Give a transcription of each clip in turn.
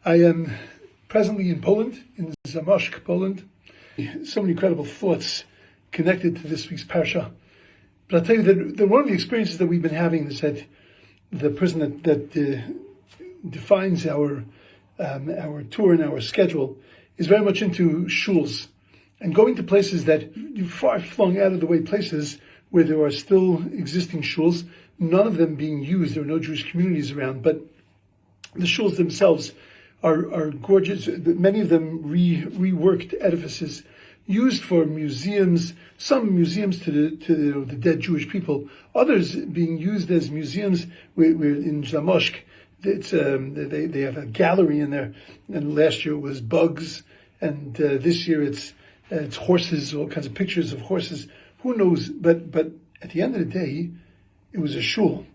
I am presently in Poland, in Zamosc, Poland. So many incredible thoughts connected to this week's parsha. But I'll tell you that one of the experiences that we've been having is that the person that defines our tour and our schedule is very much into Shuls and going to places that far flung out of the way places where there are still existing Shuls, none of them being used. There are no Jewish communities around, but the Shuls themselves are gorgeous. Many of them reworked edifices used for museums. Some museums to the dead Jewish people. Others being used as museums. We're in Zamosc. They have a gallery in there. And last year it was bugs, and this year it's horses. All kinds of pictures of horses. Who knows? But at the end of the day, it was a shul,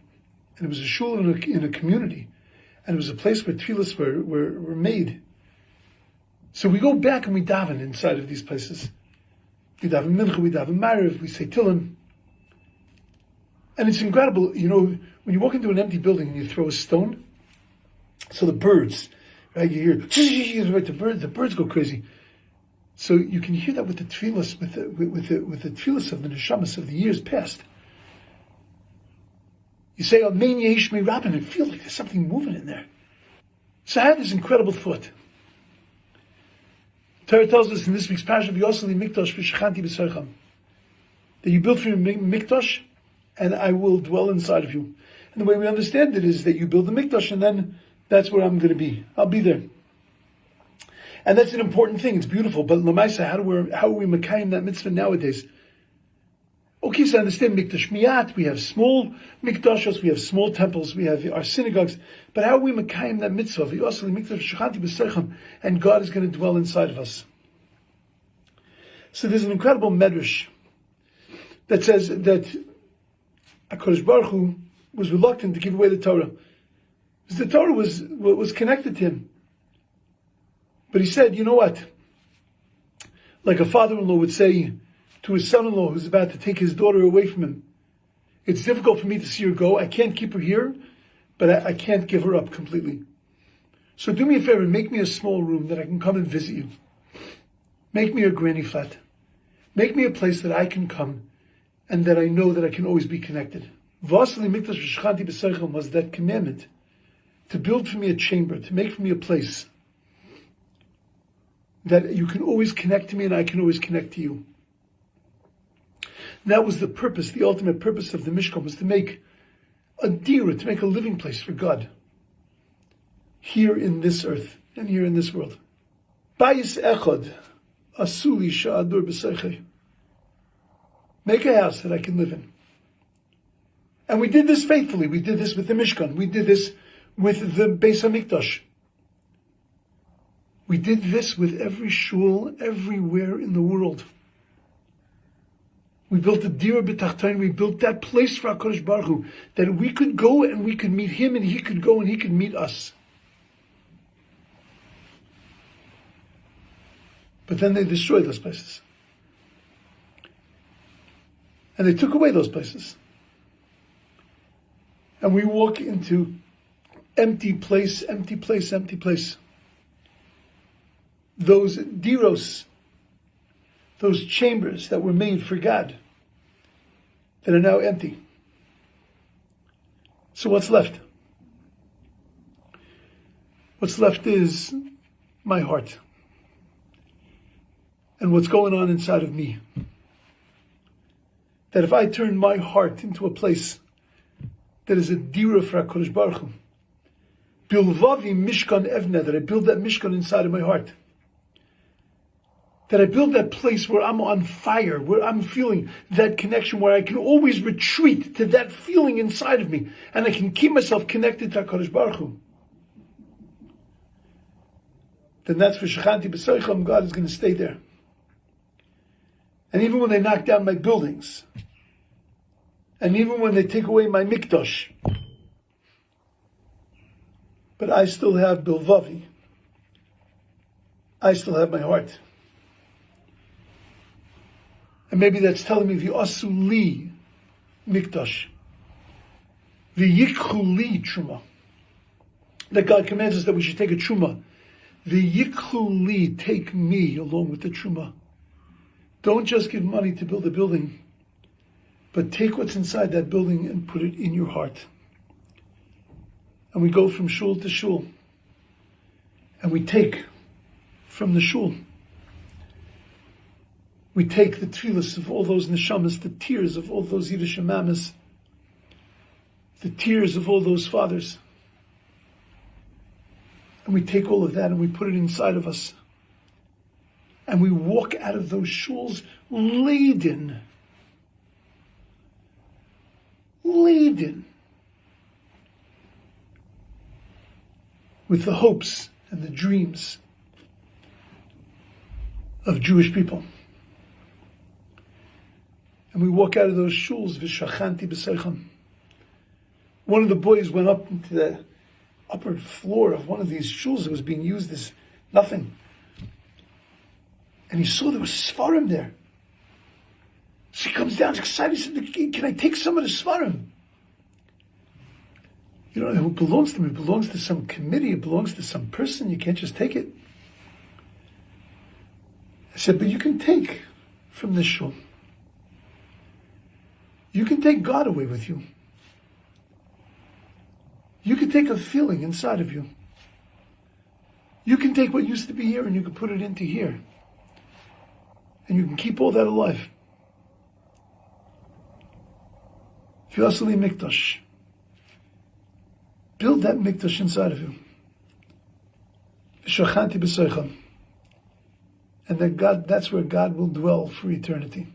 and it was a shul in a community. And it was a place where tefillas were made. So we go back and we daven inside of these places. We daven mincha, we daven mariv, we say tillim. And it's incredible, you know, when you walk into an empty building and you throw a stone, so the birds, right, you hear, right, the birds go crazy. So you can hear that with the tefillas, with the tefillas of the neshamas of the years past. You say, Amen Yeshmi Rabbin, and feel like there's something moving in there. So I had this incredible thought. Torah tells us in this week's parasha, V'yoseli mikdash v'shechanti b'soichem, that you build for your mikdash, and I will dwell inside of you. And the way we understand it is that you build the mikdash, and then that's where I'm going to be. I'll be there. And that's an important thing. It's beautiful. But Lamaisa, how are we makayim that mitzvah nowadays? Okay, so I understand Mikdash Miyat, we have small Mikdashos, we have small temples, we have our synagogues, but how are we Mekayim that mitzvah? And God is going to dwell inside of us. So there's an incredible Midrash that says that HaKadosh Baruch Hu was reluctant to give away the Torah, because the Torah was connected to him. But he said, you know what? Like a father-in-law would say to his son-in-law who's about to take his daughter away from him, it's difficult for me to see her go. I can't keep her here, but I can't give her up completely. So do me a favor, make me a small room that I can come and visit you. Make me a granny flat. Make me a place that I can come and that I know that I can always be connected. Vasili Mikdash V'Shechanti B'Soichem was that commandment to build for me a chamber, to make for me a place that you can always connect to me and I can always connect to you. That was the purpose, the ultimate purpose of the Mishkan, was to make a dira, to make a living place for God here in this earth and here in this world. Bayis echad asuli sha'adur b'seichei. Make a house that I can live in. And we did this faithfully. We did this with the Mishkan. We did this with the Beis HaMikdash. We did this with every shul everywhere in the world. We built a dira b'tachtain. We built that place for HaKadosh Baruch Hu, that we could go and we could meet him, and he could go and he could meet us. But then they destroyed those places. And they took away those places. And we walk into empty place, empty place, empty place. Those diros, those chambers that were made for God, that are now empty. So what's left? What's left is my heart. And what's going on inside of me. That if I turn my heart into a place that is a dira for HaKadosh Baruch Hu, Bilvavi Mishkan Evne, that I build that Mishkan inside of my heart, that I build that place where I'm on fire, where I'm feeling that connection, where I can always retreat to that feeling inside of me, and I can keep myself connected to HaKadosh Baruch Hu. Then that's for Shechanti B'Soichem, God is going to stay there. And even when they knock down my buildings, and even when they take away my mikdash, but I still have Bilvavi. I still have my heart. And maybe that's telling me V'asu li mikdash, V'yikchu li truma, that God commands us that we should take a truma V'yiklu li, take me along with the truma. Don't just give money to build a building, but take what's inside that building and put it in your heart. And we go from shul to shul. And we take from the shul. We take the tefillas of all those neshamas, the tears of all those Yiddish mamas, the tears of all those fathers. And we take all of that and we put it inside of us. And we walk out of those shuls laden with the hopes and the dreams of Jewish people. And we walk out of those shuls, v'shachanti b'seicham. One of the boys went up into the upper floor of one of these shuls that was being used as nothing. And he saw there was svarim there. So he comes down, he's excited, he said, can I take some of the svarim? You don't know who it belongs to me. It belongs to some committee. It belongs to some person. You can't just take it. I said, but you can take from this shul. You can take God away with you. You can take a feeling inside of you. You can take what used to be here and you can put it into here. And you can keep all that alive. V'yasali mikdash. Build that mikdash inside of you. V'shachanti b'seicham. And that God, that's where God will dwell for eternity.